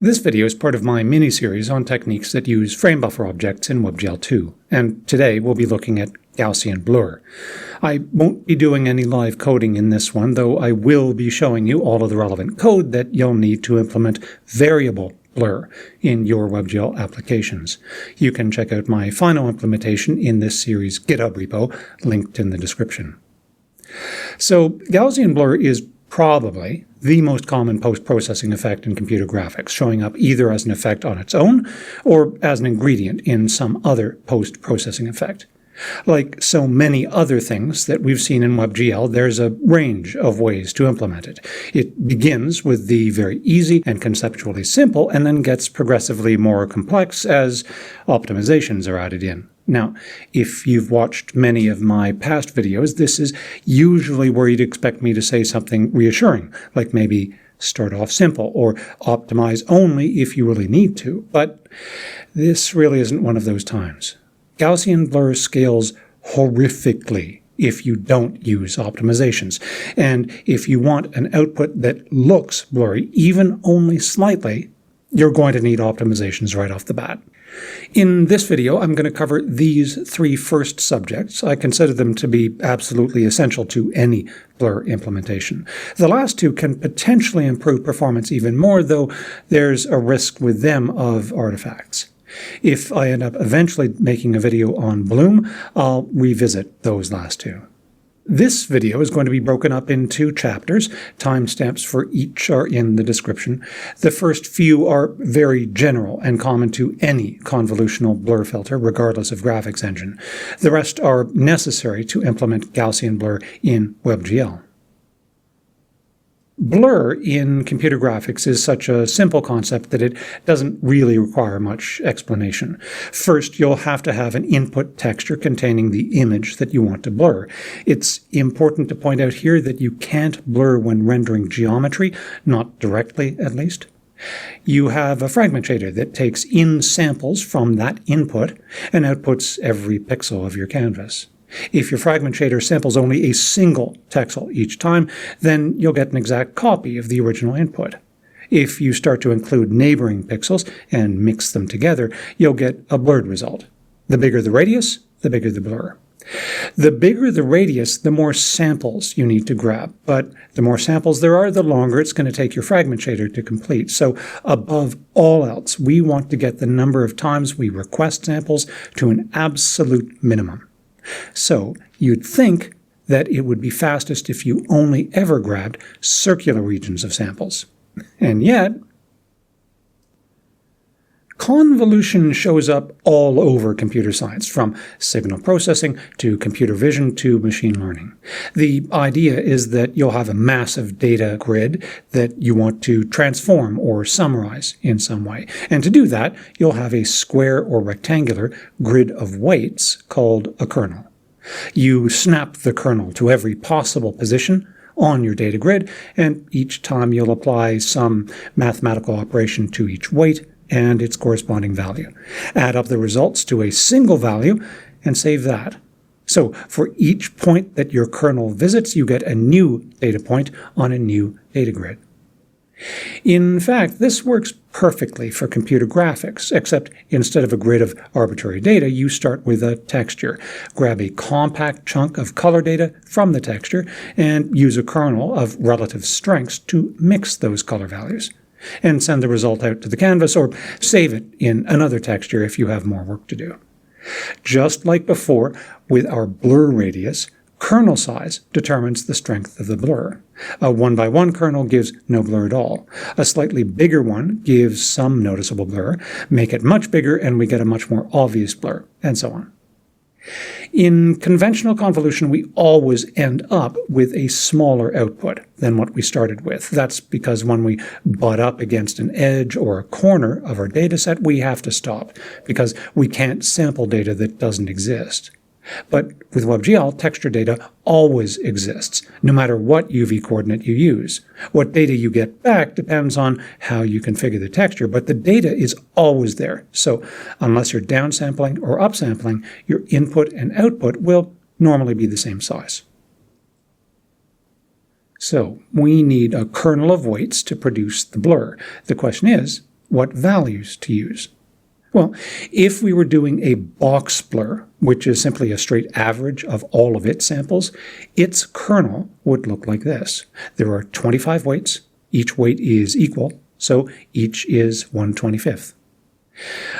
This video is part of my mini-series on techniques that use framebuffer objects in WebGL 2, and today we'll be looking at Gaussian blur. I won't be doing any live coding in this one, though I will be showing you all of the relevant code that you'll need to implement variable blur in your WebGL applications. You can check out my final implementation in this series GitHub repo, linked in the description. So Gaussian blur is probably the most common post-processing effect in computer graphics, showing up either as an effect on its own or as an ingredient in some other post-processing effect. Like so many other things that we've seen in WebGL, there's a range of ways to implement it. It begins with the very easy and conceptually simple, and then gets progressively more complex as optimizations are added in. Now, if you've watched many of my past videos, this is usually where you'd expect me to say something reassuring, like maybe start off simple or optimize only if you really need to. But this really isn't one of those times. Gaussian blur scales horrifically if you don't use optimizations. And if you want an output that looks blurry, even only slightly, you're going to need optimizations right off the bat. In this video, I'm going to cover these three first subjects. I consider them to be absolutely essential to any blur implementation. The last two can potentially improve performance even more, though there's a risk with them of artifacts. If I end up eventually making a video on Bloom, I'll revisit those last two. This video is going to be broken up in two chapters. Timestamps for each are in the description. The first few are very general and common to any convolutional blur filter, regardless of graphics engine. The rest are necessary to implement Gaussian blur in WebGL. Blur in computer graphics is such a simple concept that it doesn't really require much explanation. First, you'll have to have an input texture containing the image that you want to blur. It's important to point out here that you can't blur when rendering geometry, not directly at least. You have a fragment shader that takes in samples from that input and outputs every pixel of your canvas. If your fragment shader samples only a single pixel each time, then you'll get an exact copy of the original input. If you start to include neighboring pixels and mix them together, you'll get a blurred result. The bigger the radius, the bigger the blur. The bigger the radius, the more samples you need to grab. But the more samples there are, the longer it's going to take your fragment shader to complete. So above all else, we want to get the number of times we request samples to an absolute minimum. So you'd think that it would be fastest if you only ever grabbed circular regions of samples. And yet, convolution shows up all over computer science, from signal processing to computer vision to machine learning. The idea is that you'll have a massive data grid that you want to transform or summarize in some way. And to do that, you'll have a square or rectangular grid of weights called a kernel. You snap the kernel to every possible position on your data grid, and each time you'll apply some mathematical operation to each weight and its corresponding value. Add up the results to a single value and save that. So for each point that your kernel visits, you get a new data point on a new data grid. In fact, this works perfectly for computer graphics, except instead of a grid of arbitrary data, you start with a texture. Grab a compact chunk of color data from the texture and use a kernel of relative strengths to mix those color values, and send the result out to the canvas or save it in another texture if you have more work to do. Just like before, with our blur radius, kernel size determines the strength of the blur. A 1x1 kernel gives no blur at all. A slightly bigger one gives some noticeable blur. Make it much bigger and we get a much more obvious blur, and so on. In conventional convolution, we always end up with a smaller output than what we started with. That's because when we butt up against an edge or a corner of our data set, we have to stop, because we can't sample data that doesn't exist. But with WebGL, texture data always exists, no matter what UV coordinate you use. What data you get back depends on how you configure the texture, but the data is always there. So unless you're downsampling or upsampling, your input and output will normally be the same size. So we need a kernel of weights to produce the blur. The question is, what values to use. Well, if we were doing a box blur, which is simply a straight average of all of its samples, its kernel would look like this. There are 25 weights. Each weight is equal, so each is 1/25.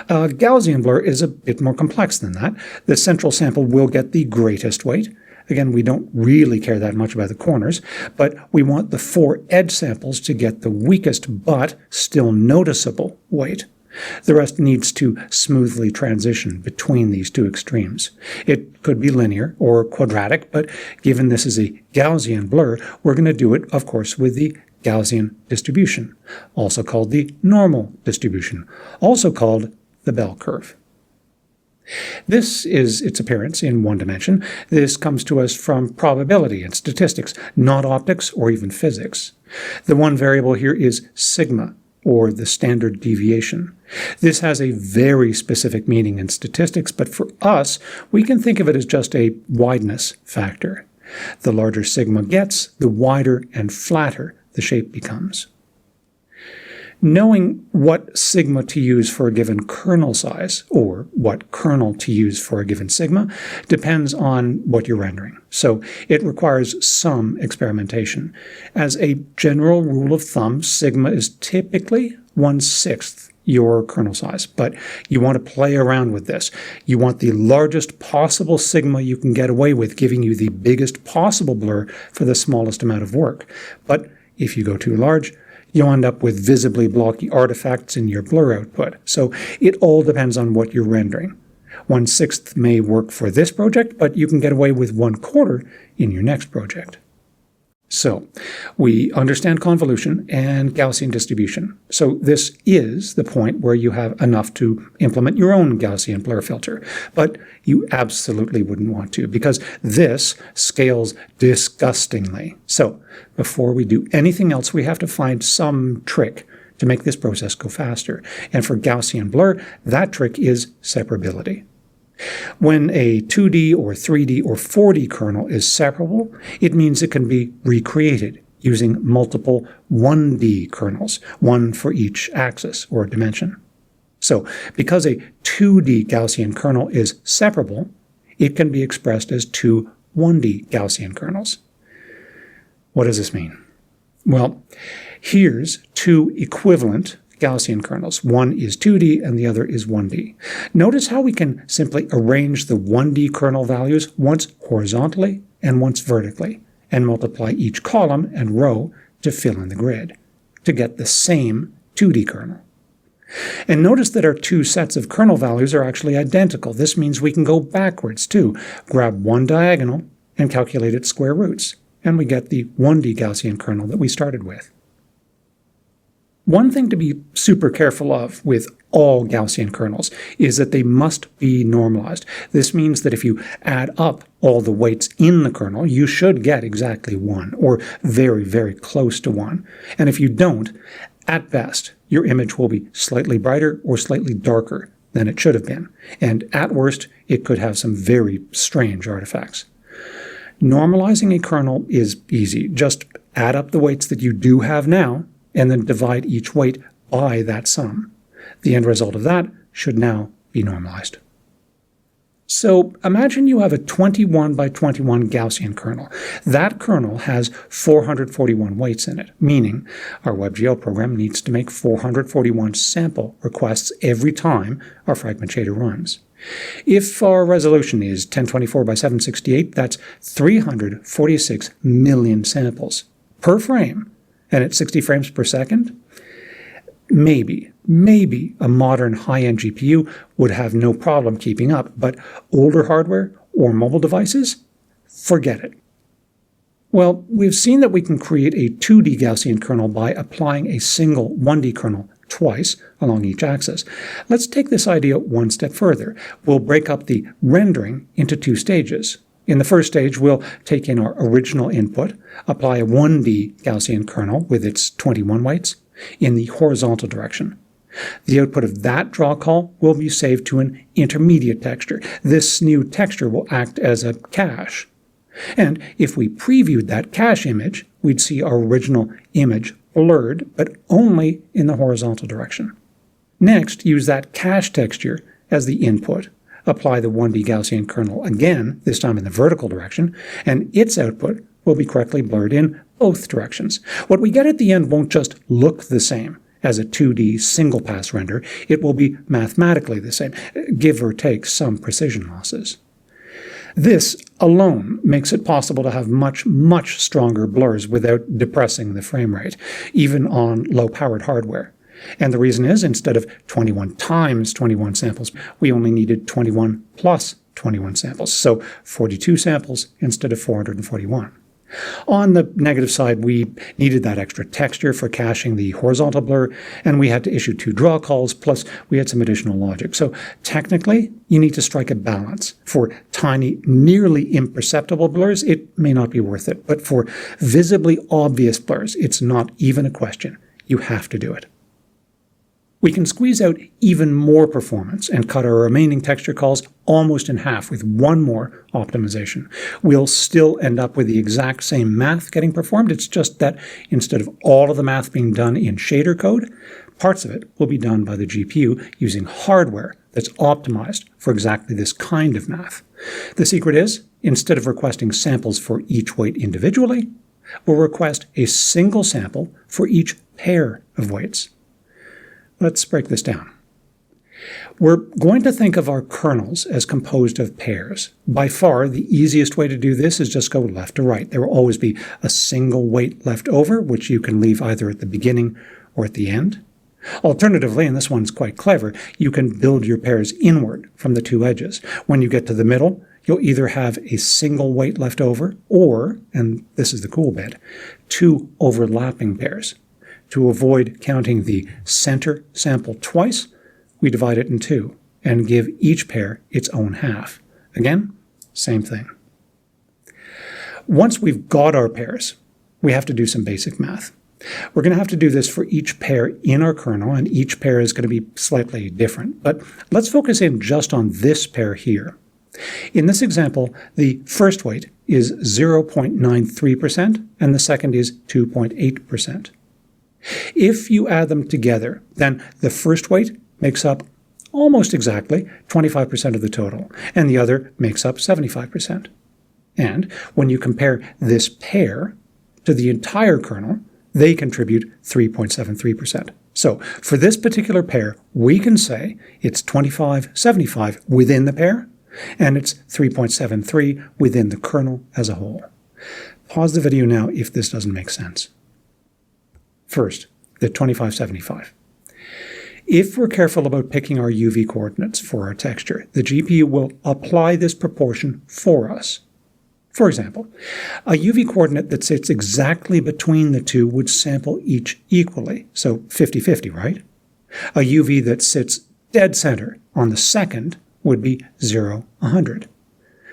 A Gaussian blur is a bit more complex than that. The central sample will get the greatest weight. Again, we don't really care that much about the corners, but we want the 4 edge samples to get the weakest but still noticeable weight. The rest needs to smoothly transition between these two extremes. It could be linear or quadratic, but given this is a Gaussian blur, we're going to do it, of course, with the Gaussian distribution, also called the normal distribution, also called the bell curve. This is its appearance in one dimension. This comes to us from probability and statistics, not optics or even physics. The one variable here is sigma, or the standard deviation. This has a very specific meaning in statistics, but for us, we can think of it as just a wideness factor. The larger sigma gets, the wider and flatter the shape becomes. Knowing what sigma to use for a given kernel size, or what kernel to use for a given sigma, depends on what you're rendering. So it requires some experimentation. As a general rule of thumb, sigma is typically 1/6 your kernel size, but you want to play around with this. You want the largest possible sigma you can get away with, giving you the biggest possible blur for the smallest amount of work. But if you go too large, you'll end up with visibly blocky artifacts in your blur output. So it all depends on what you're rendering. 1/6 may work for this project, but you can get away with 1/4 in your next project. So we understand convolution and Gaussian distribution. So this is the point where you have enough to implement your own Gaussian blur filter. But you absolutely wouldn't want to, because this scales disgustingly. So before we do anything else, we have to find some trick to make this process go faster. And for Gaussian blur, that trick is separability. When a 2D or 3D or 4D kernel is separable, it means it can be recreated using multiple 1D kernels, one for each axis or dimension. So because a 2D Gaussian kernel is separable, it can be expressed as two 1D Gaussian kernels. What does this mean? Well, here's two equivalent Gaussian kernels. One is 2D and the other is 1D. Notice how we can simply arrange the 1D kernel values once horizontally and once vertically, and multiply each column and row to fill in the grid, to get the same 2D kernel. And notice that our two sets of kernel values are actually identical. This means we can go backwards too. Grab one diagonal and calculate its square roots, and we get the 1D Gaussian kernel that we started with. One thing to be super careful of with all Gaussian kernels is that they must be normalized. This means that if you add up all the weights in the kernel, you should get exactly 1, or very, very close to 1. And if you don't, at best, your image will be slightly brighter or slightly darker than it should have been. And at worst, it could have some very strange artifacts. Normalizing a kernel is easy. Just add up the weights that you do have now, and then divide each weight by that sum. The end result of that should now be normalized. So imagine you have a 21 by 21 Gaussian kernel. That kernel has 441 weights in it, meaning our WebGL program needs to make 441 sample requests every time our fragment shader runs. If our resolution is 1024 by 768, that's 346 million samples per frame. And at 60 frames per second, maybe a modern high-end GPU would have no problem keeping up, but older hardware or mobile devices, forget it. Well, we've seen that we can create a 2D Gaussian kernel by applying a single 1D kernel twice along each axis. Let's take this idea one step further. We'll break up the rendering into 2 stages. In the first stage, we'll take in our original input, apply a 1D Gaussian kernel with its 21 weights in the horizontal direction. The output of that draw call will be saved to an intermediate texture. This new texture will act as a cache. And if we previewed that cache image, we'd see our original image blurred, but only in the horizontal direction. Next, use that cache texture as the input. Apply the 1D Gaussian kernel again, this time in the vertical direction, and its output will be correctly blurred in both directions. What we get at the end won't just look the same as a 2D single-pass render. It will be mathematically the same, give or take some precision losses. This alone makes it possible to have much, much stronger blurs without depressing the frame rate, even on low-powered hardware. And the reason is, instead of 21 times 21 samples, we only needed 21 plus 21 samples, so 42 samples instead of 441. On the negative side, we needed that extra texture for caching the horizontal blur, and we had to issue 2 draw calls, plus we had some additional logic. So technically, you need to strike a balance. For tiny, nearly imperceptible blurs, it may not be worth it, but for visibly obvious blurs, it's not even a question. You have to do it. We can squeeze out even more performance and cut our remaining texture calls almost in half with one more optimization. We'll still end up with the exact same math getting performed. It's just that instead of all of the math being done in shader code, parts of it will be done by the GPU using hardware that's optimized for exactly this kind of math. The secret is, instead of requesting samples for each weight individually, we'll request a single sample for each pair of weights. Let's break this down. We're going to think of our kernels as composed of pairs. By far, the easiest way to do this is just go left to right. There will always be a single weight left over, which you can leave either at the beginning or at the end. Alternatively, and this one's quite clever, you can build your pairs inward from the 2 edges. When you get to the middle, you'll either have a single weight left over or, and this is the cool bit, 2 overlapping pairs. To avoid counting the center sample twice, we divide it in 2 and give each pair its own half. Again, same thing. Once we've got our pairs, we have to do some basic math. We're going to have to do this for each pair in our kernel, and each pair is going to be slightly different. But let's focus in just on this pair here. In this example, the first weight is 0.93% and the second is 2.8%. If you add them together, then the first weight makes up almost exactly 25% of the total, and the other makes up 75%. And when you compare this pair to the entire kernel, they contribute 3.73%. So for this particular pair, we can say it's 25/75 within the pair, and it's 3.73 within the kernel as a whole. Pause the video now if this doesn't make sense. First, the 25/75. If we're careful about picking our UV coordinates for our texture, the GPU will apply this proportion for us. For example, a UV coordinate that sits exactly between the 2 would sample each equally, so 50/50, right? A UV that sits dead center on the second would be 0/100.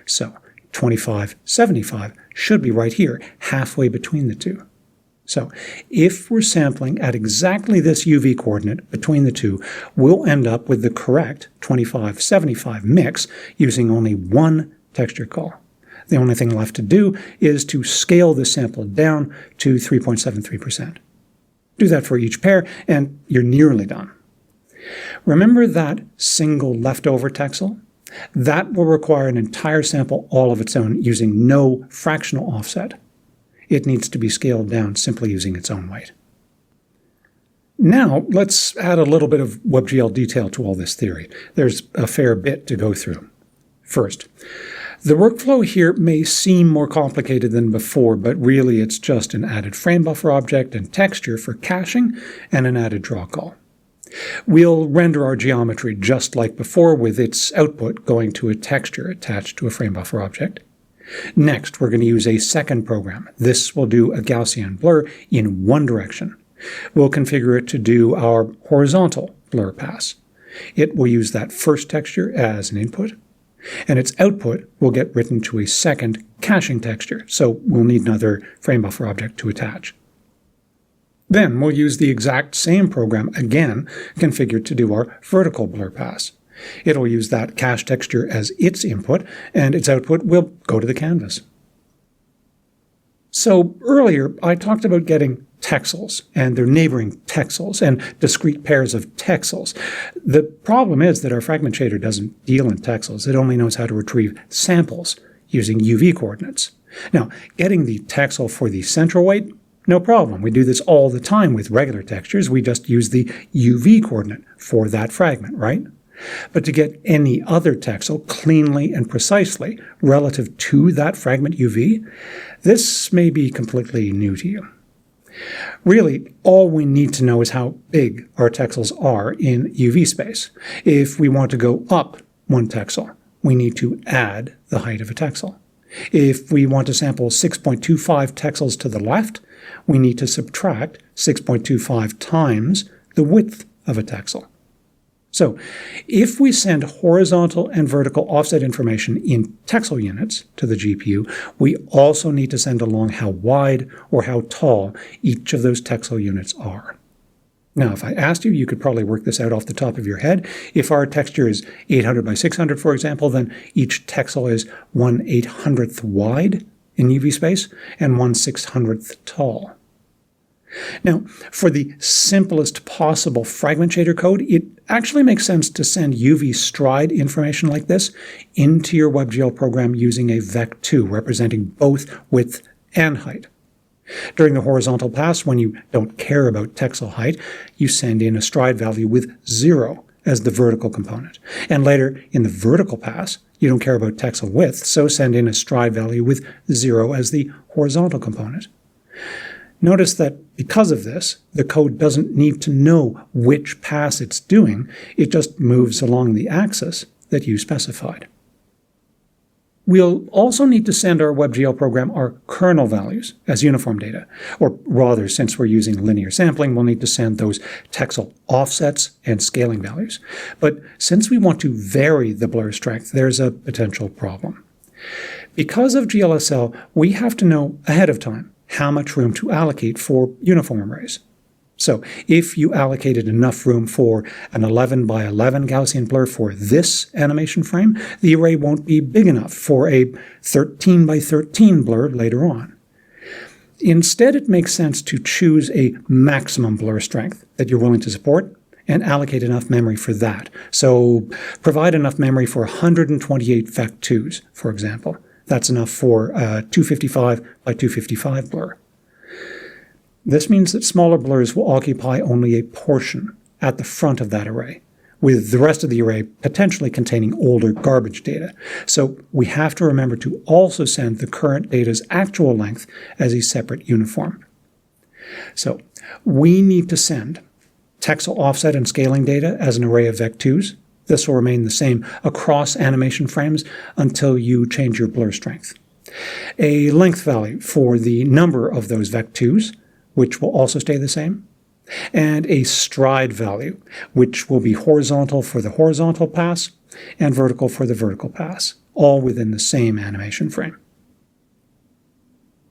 So 25/75 should be right here, halfway between the 2. So if we're sampling at exactly this UV coordinate between the 2, we'll end up with the correct 25/75 mix using only one texture call. The only thing left to do is to scale the sample down to 3.73%. Do that for each pair, and you're nearly done. Remember that single leftover texel? That will require an entire sample all of its own using no fractional offset. It needs to be scaled down simply using its own weight. Now, let's add a little bit of WebGL detail to all this theory. There's a fair bit to go through. First, the workflow here may seem more complicated than before, but really it's just an added framebuffer object and texture for caching and an added draw call. We'll render our geometry just like before with its output going to a texture attached to a framebuffer object. Next, we're going to use a second program. This will do a Gaussian blur in one direction. We'll configure it to do our horizontal blur pass. It will use that first texture as an input, and its output will get written to a second caching texture, so we'll need another framebuffer object to attach. Then we'll use the exact same program again, configured to do our vertical blur pass. It'll use that cache texture as its input, and its output will go to the canvas. So earlier, I talked about getting texels, and their neighboring texels, and discrete pairs of texels. The problem is that our fragment shader doesn't deal in texels. It only knows how to retrieve samples using UV coordinates. Now, getting the texel for the central weight, no problem. We do this all the time with regular textures. We just use the UV coordinate for that fragment, right? But to get any other texel cleanly and precisely relative to that fragment UV, this may be completely new to you. Really, all we need to know is how big our texels are in UV space. If we want to go up one texel, we need to add the height of a texel. If we want to sample 6.25 texels to the left, we need to subtract 6.25 times the width of a texel. So, if we send horizontal and vertical offset information in texel units to the GPU, we also need to send along how wide or how tall each of those texel units are. Now, if I asked you, you could probably work this out off the top of your head. If our texture is 800 by 600, for example, then each texel is 1/800th wide in UV space and 1/600th tall. Now, for the simplest possible fragment shader code, it actually makes sense to send UV stride information like this into your WebGL program using a vec2 representing both width and height. During the horizontal pass, when you don't care about texel height, you send in a stride value with 0 as the vertical component. And later, in the vertical pass, you don't care about texel width, so send in a stride value with 0 as the horizontal component. Notice that because of this, the code doesn't need to know which pass it's doing. It just moves along the axis that you specified. We'll also need to send our WebGL program our kernel values as uniform data. Or rather, since we're using linear sampling, we'll need to send those texel offsets and scaling values. But since we want to vary the blur strength, there's a potential problem. Because of GLSL, we have to know ahead of time how much room to allocate for uniform arrays. So if you allocated enough room for an 11 by 11 Gaussian blur for this animation frame, the array won't be big enough for a 13 by 13 blur later on. Instead, it makes sense to choose a maximum blur strength that you're willing to support and allocate enough memory for that. So provide enough memory for 128 vec2s, for example. That's enough for a 255 by 255 blur. This means that smaller blurs will occupy only a portion at the front of that array, with the rest of the array potentially containing older garbage data. So we have to remember to also send the current data's actual length as a separate uniform. So we need to send texel offset and scaling data as an array of vec2s. This will remain the same across animation frames until you change your blur strength. A length value for the number of those vec2s, which will also stay the same, and a stride value, which will be horizontal for the horizontal pass and vertical for the vertical pass, all within the same animation frame.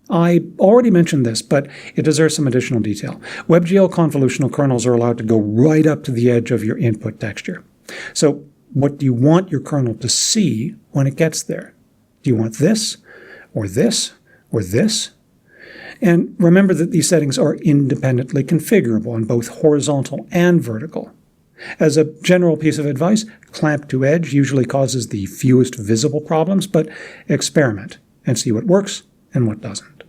I already mentioned this, but it deserves some additional detail. WebGL convolutional kernels are allowed to go right up to the edge of your input texture. So what do you want your kernel to see when it gets there? Do you want this, or this, or this? And remember that these settings are independently configurable on both horizontal and vertical. As a general piece of advice, clamp to edge usually causes the fewest visible problems, but experiment and see what works and what doesn't.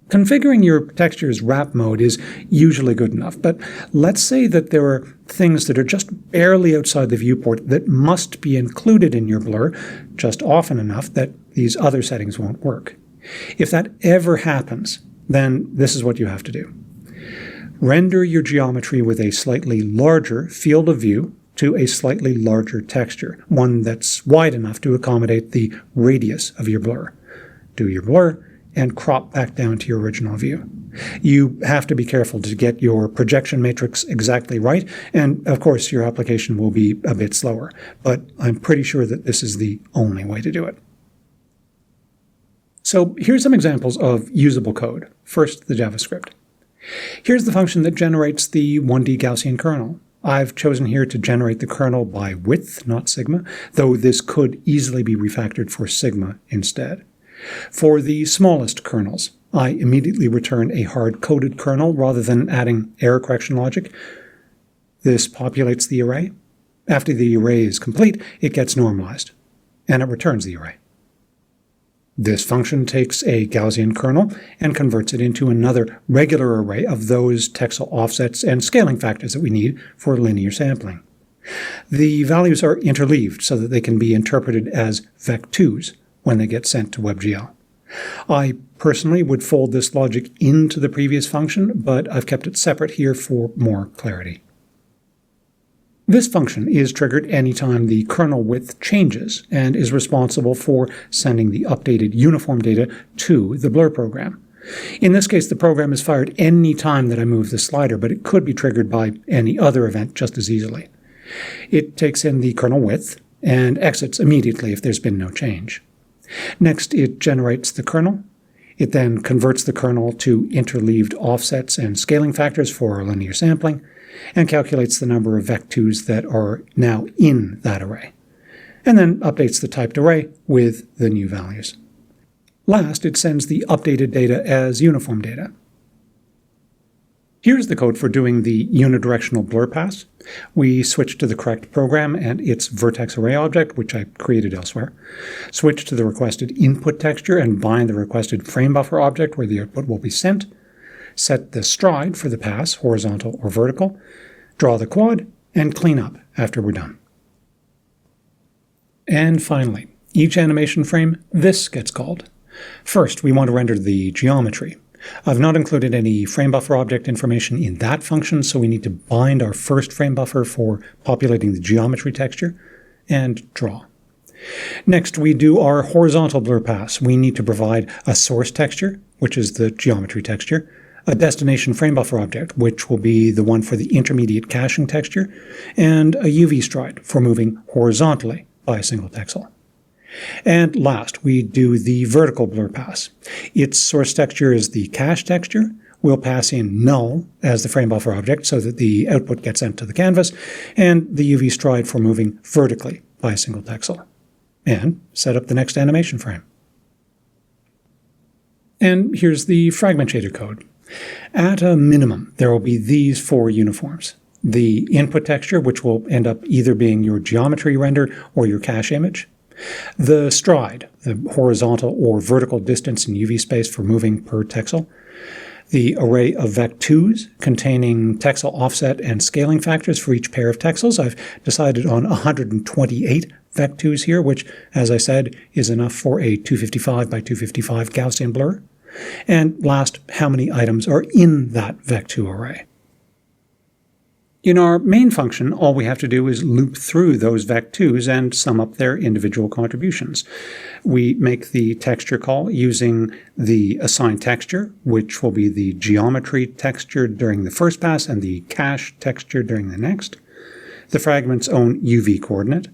Configuring your texture's wrap mode is usually good enough, but let's say that there are things that are just barely outside the viewport that must be included in your blur just often enough that these other settings won't work. If that ever happens, then this is what you have to do. Render your geometry with a slightly larger field of view to a slightly larger texture, one that's wide enough to accommodate the radius of your blur. Do your blur, and crop back down to your original view. You have to be careful to get your projection matrix exactly right, and of course your application will be a bit slower, but I'm pretty sure that this is the only way to do it. So here's some examples of usable code. First, the JavaScript. Here's the function that generates the 1D Gaussian kernel. I've chosen here to generate the kernel by width, not sigma, though this could easily be refactored for sigma instead. For the smallest kernels, I immediately return a hard-coded kernel rather than adding error correction logic. This populates the array. After the array is complete, it gets normalized, and it returns the array. This function takes a Gaussian kernel and converts it into another regular array of those texel offsets and scaling factors that we need for linear sampling. The values are interleaved so that they can be interpreted as vec2s when they get sent to WebGL. I personally would fold this logic into the previous function, but I've kept it separate here for more clarity. This function is triggered anytime the kernel width changes and is responsible for sending the updated uniform data to the blur program. In this case, the program is fired any time that I move the slider, but it could be triggered by any other event just as easily. It takes in the kernel width and exits immediately if there's been no change. Next, it generates the kernel. It then converts the kernel to interleaved offsets and scaling factors for linear sampling, and calculates the number of vec2s that are now in that array, and then updates the typed array with the new values. Last, it sends the updated data as uniform data. Here's the code for doing the unidirectional blur pass. We switch to the correct program and its vertex array object, which I created elsewhere. Switch to the requested input texture and bind the requested framebuffer object where the output will be sent. Set the stride for the pass, horizontal or vertical. Draw the quad and clean up after we're done. And finally, each animation frame, this gets called. First, we want to render the geometry. I've not included any framebuffer object information in that function, so we need to bind our first framebuffer for populating the geometry texture and draw. Next, we do our horizontal blur pass. We need to provide a source texture, which is the geometry texture, a destination framebuffer object, which will be the one for the intermediate caching texture, and a UV stride for moving horizontally by a single texel. And last, we do the vertical blur pass. Its source texture is the cache texture. We'll pass in null as the framebuffer object so that the output gets sent to the canvas, and the UV stride for moving vertically by a single texel. And set up the next animation frame. And here's the fragment shader code. At a minimum, there will be these four uniforms. The input texture, which will end up either being your geometry render or your cache image. The stride, the horizontal or vertical distance in UV space for moving per texel. The array of vec2s containing texel offset and scaling factors for each pair of texels. I've decided on 128 vec2s here, which, as I said, is enough for a 255 by 255 Gaussian blur. And last, how many items are in that vec2 array. In our main function, all we have to do is loop through those vec2s and sum up their individual contributions. We make the texture call using the assigned texture, which will be the geometry texture during the first pass and the cache texture during the next, the fragment's own UV coordinate,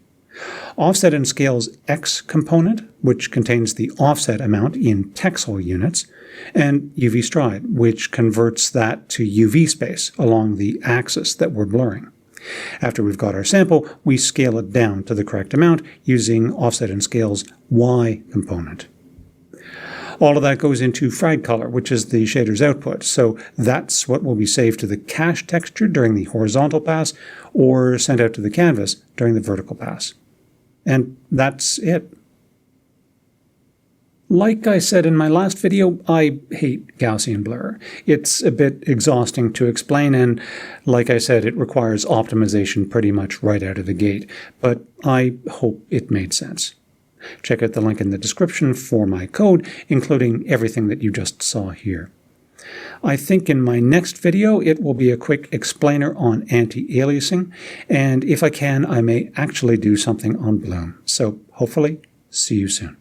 offset and scale's X component, which contains the offset amount in texel units, and UV stride, which converts that to UV space along the axis that we're blurring. After we've got our sample, we scale it down to the correct amount using offset and scale's Y component. All of that goes into frag color, which is the shader's output, so that's what will be saved to the cache texture during the horizontal pass or sent out to the canvas during the vertical pass. And that's it. Like I said in my last video, I hate Gaussian blur. It's a bit exhausting to explain, and like I said, it requires optimization pretty much right out of the gate, but I hope it made sense. Check out the link in the description for my code, including everything that you just saw here. I think in my next video it will be a quick explainer on anti-aliasing, and if I can, I may actually do something on Bloom. So hopefully, see you soon.